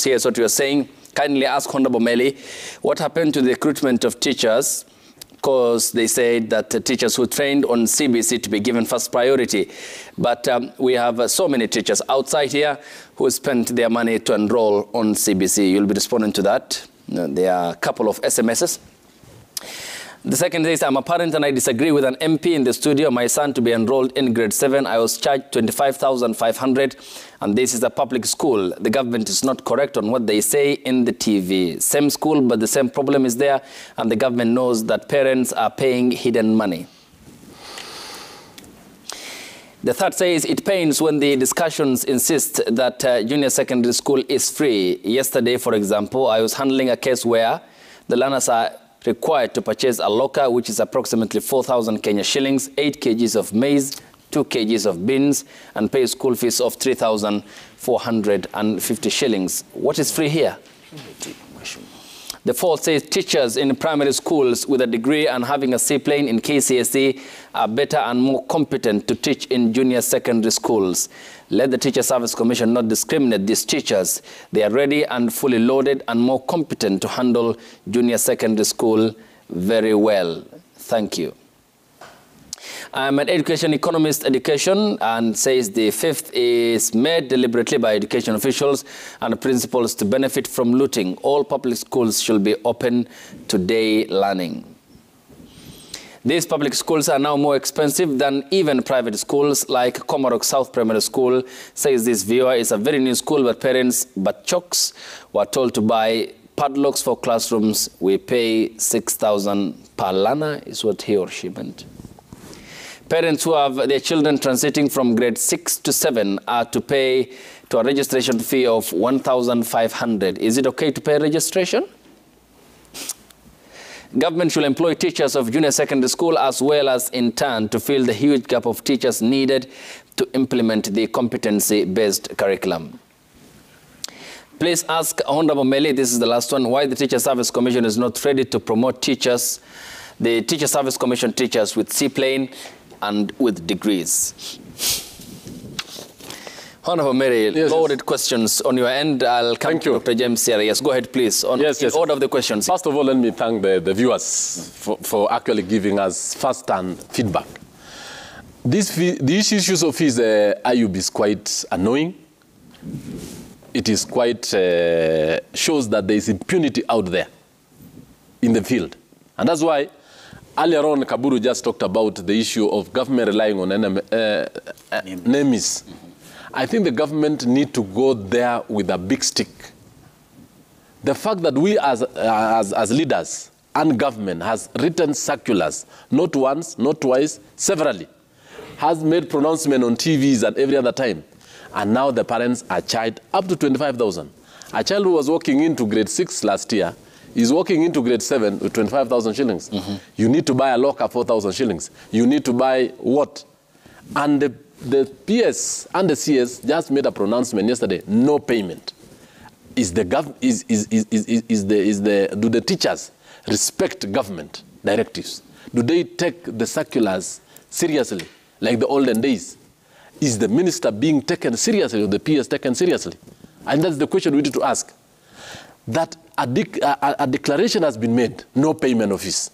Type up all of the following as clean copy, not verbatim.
Here's what you are saying. Kindly ask Honorable Meli, what happened to the recruitment of teachers? Because they said that teachers who trained on CBC to be given first priority. But we have so many teachers outside here who spent their money to enroll on CBC. You'll be responding to that. There are a couple of SMSs. The second says, I'm a parent and I disagree with an MP in the studio. My son to be enrolled in grade 7. I was charged 25,500 and this is a public school. The government is not correct on what they say in the TV. Same school, but the same problem is there and the government knows that parents are paying hidden money. The third says, it pains when the discussions insist that junior secondary school is free. Yesterday, for example, I was handling a case where the learners are required to purchase a locker, which is approximately 4,000 Kenya shillings, 8 kgs of maize, 2 kgs of beans, and pay school fees of 3,450 shillings. What is free here? The fourth says teachers in primary schools with a degree and having a seaplane in KCSE are better and more competent to teach in junior secondary schools. Let the Teacher Service Commission not discriminate these teachers. They are ready and fully loaded and more competent to handle junior secondary school very well. Thank you. I'm an education economist, and says the fifth is made deliberately by education officials and principals to benefit from looting. All public schools should be open to day learning. These public schools are now more expensive than even private schools like Komarok South Primary School, says this viewer. Is a very new school, but parents, chokes, were told to buy padlocks for classrooms. We pay 6,000 per learner, is what he or she meant. Parents who have their children transiting from grade 6 to 7 are to pay to a registration fee of 1,500. Is it okay to pay registration? Government should employ teachers of junior secondary school as well as in turn to fill the huge gap of teachers needed to implement the competency-based curriculum. Please ask Honorable Meli, this is the last one, why the Teacher Service Commission is not ready to promote teachers, the Teacher Service Commission teachers with seaplane and with degrees. Honorable Meli, loaded questions on your end. I'll come to Dr. James here. Yes, go ahead, please. In order of the questions. First of all, let me thank the viewers for actually giving us first-hand feedback. These issues of his IUB is quite annoying. It is quite, shows that there is impunity out there in the field. And that's why earlier on, Kaburu just talked about the issue of government relying on NEMIS. I think the government need to go there with a big stick. The fact that we as leaders and government has written circulars, not once, not twice, severally, has made pronouncement on TVs at every other time, and now the parents are charged up to 25,000. A child who was walking into grade 6 last year is walking into grade 7 with 25,000 shillings. You need to buy a locker, 4,000 shillings. You need to buy what? And the PS and the CS just made a pronouncement yesterday, no payment. Do the teachers respect government directives? Do they take the circulars seriously, like the olden days? Is the minister being taken seriously or the PS taken seriously? And that's the question we need to ask. That a declaration has been made, no payment of fees.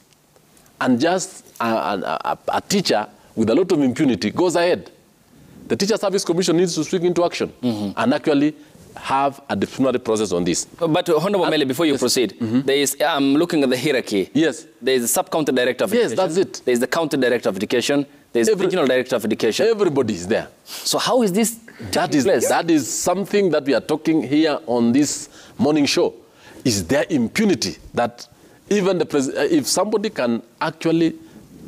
And just a teacher with a lot of impunity goes ahead. The Teacher Service Commission needs to swing into action and actually have a disciplinary process on this. But Honorable Meli, before you proceed, there is, I'm looking at the hierarchy. Yes. There is the sub-county director of education. Yes, that's it. There is the county director of education. There is the regional director of education. Everybody is there. So how is this taking place? That is something that we are talking here on this morning show. Is there impunity that even if somebody can actually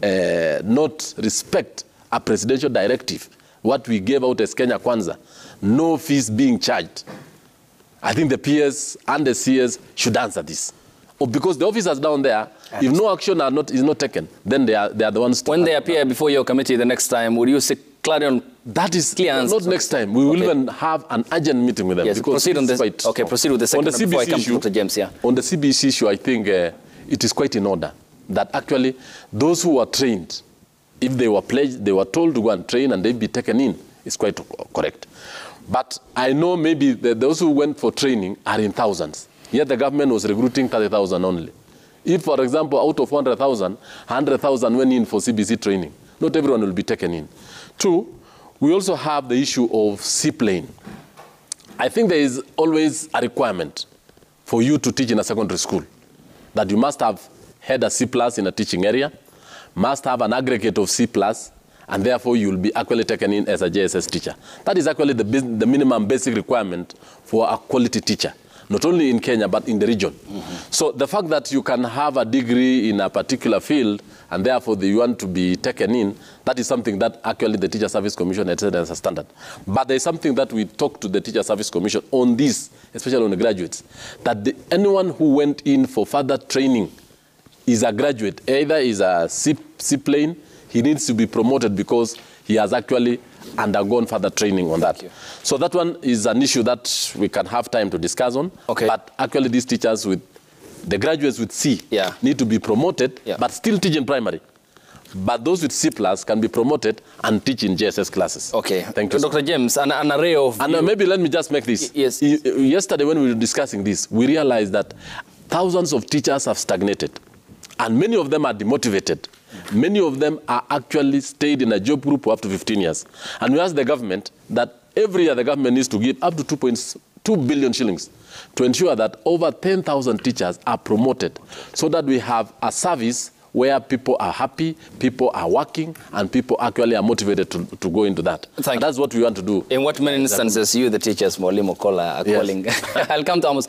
not respect a presidential directive, what we gave out as Kenya Kwanza, no fees being charged. I think the PS and the CS should answer this. Because the officers down there, if no action is not taken, then they are the ones to... When they appear before your committee the next time, would you seek clarity? That is not next time. We will even have an urgent meeting with them. Yes, proceed on this. Okay, proceed with the second one before I come to Dr. James here. On the CBC issue, I think it is quite in order that actually those who are trained, if they were pledged, they were told to go and train and they'd be taken in, is quite correct. But I know maybe those who went for training are in thousands. Yet the government was recruiting 30,000 only. If, for example, out of 100,000, 100,000 went in for CBC training, not everyone will be taken in. Two, we also have the issue of seaplane. I think there is always a requirement for you to teach in a secondary school, that you must have had a C+ in a teaching area, must have an aggregate of C+, and therefore you will be actually taken in as a JSS teacher. That is actually the minimum basic requirement for a quality teacher, not only in Kenya, but in the region. So the fact that you can have a degree in a particular field, and therefore you want to be taken in, that is something that actually the Teacher Service Commission has set as a standard. But there is something that we talked to the Teacher Service Commission on this, especially on the graduates, that anyone who went in for further training is a graduate, either is a seaplane, he needs to be promoted because he has actually undergone further training on that. So that one is an issue that we can have time to discuss on. Okay. But actually these teachers with, the graduates with C need to be promoted, but still teach in primary. But those with C+ can be promoted and teach in JSS classes. Okay. Thank you. Dr. James, an array of... And maybe let me just make this. Yes. Yesterday when we were discussing this, we realized that thousands of teachers have stagnated. And many of them are demotivated. Many of them are actually stayed in a job group for up to 15 years. And we asked the government that every year the government needs to give up to 2.2 billion shillings to ensure that over 10,000 teachers are promoted so that we have a service where people are happy, people are working, and people actually are motivated to go into that. And that's what we want to do. In what many instances you, the teachers, Mwalimu Kola, are calling. I'll come to Amos.